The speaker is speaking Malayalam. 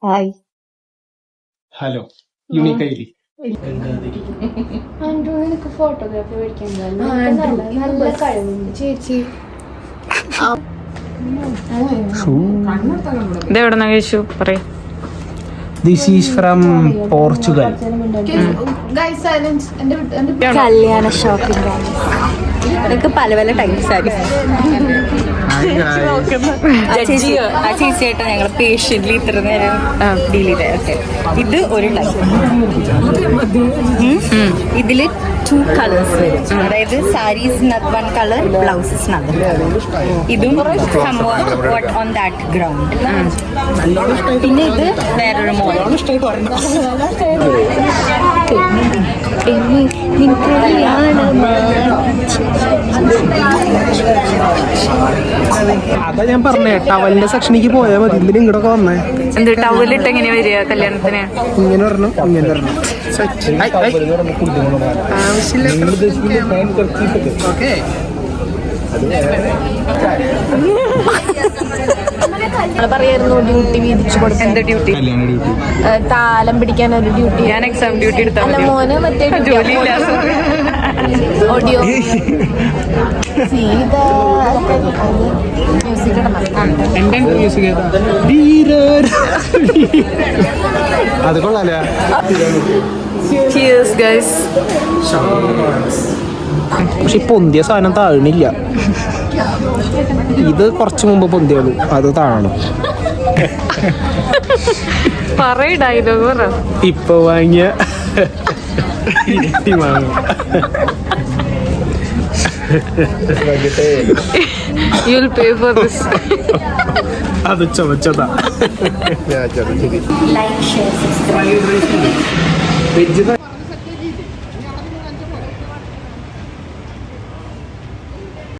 ഹായ്. Hello unique ID. എനിക്ക് ഫോട്ടോഗ്രാഫി പഠിക്കാൻ നല്ല കഴിവുണ്ട് ചേച്ചി. ഇതെവിടെന്നാ കഴിച്ചു പറയും. This is from Portugal. കല്യാണ ഷോപ്പിംഗ് ഇതൊക്കെ പല പല ടൈപ്സ് ആയിരിക്കും. ചേച്ചിയായിട്ട് ഞങ്ങൾ പേഷ്യൻ്റ്ലി ഇത്ര നേരം ഡീൽ ചെയ്തേ. ഇത് ഒരു ടൈപ്പ്. ഇതില് 2 കളേഴ്സ് വരും. അതായത് സാരീസ് വൺ കളർ, ബ്ലൗസസ് നദർ. ഇതും ഓൺ ദാറ്റ് ഗ്രൗണ്ട്. പിന്നെ ഇത് വേറൊരു മോഡൽ. അതാ ഞാൻ പറഞ്ഞേ, ടവലിന്റെ സെക്ഷനിലേക്ക് പോയാൽ മതി. ഇതിൽ ഇങ്ങോട്ടൊക്കെ വന്നേ. എന്ത് ടവലിട്ട് എങ്ങനെ വരിക കല്യാണത്തിന്? ഇങ്ങനെ വരണം, ഇങ്ങനെ വരണം. പറയായിരുന്നു ഡ്യൂട്ടി വീതിച്ചു കൊടുക്കാൻ. എന്ത് ഡ്യൂട്ടി? താലം പിടിക്കാൻ ഒരു ഡ്യൂട്ടി. ഞാൻ എക്സാം ഡ്യൂട്ടി എടുത്താൽ അല്ല മോന് മറ്റേ ജോലിയില്ല. ഓഡിയോ മ്യൂസിക് അത് കൊള്ളാലേ. Cheers guys. പക്ഷെ പൊന്തിയ സാധനം താഴണില്ല. ഇത് കുറച്ച് മുമ്പ് പൊന്തിയുള്ളൂ, അത് താഴണം. പറയ് ഡയലോഗ് പറ. ഇപ്പൊ വാങ്ങിയ ഇരട്ടി വാങ്ങും. You'll pay for this. അത് ചുമച്ചതാ. Like, share, subscribe.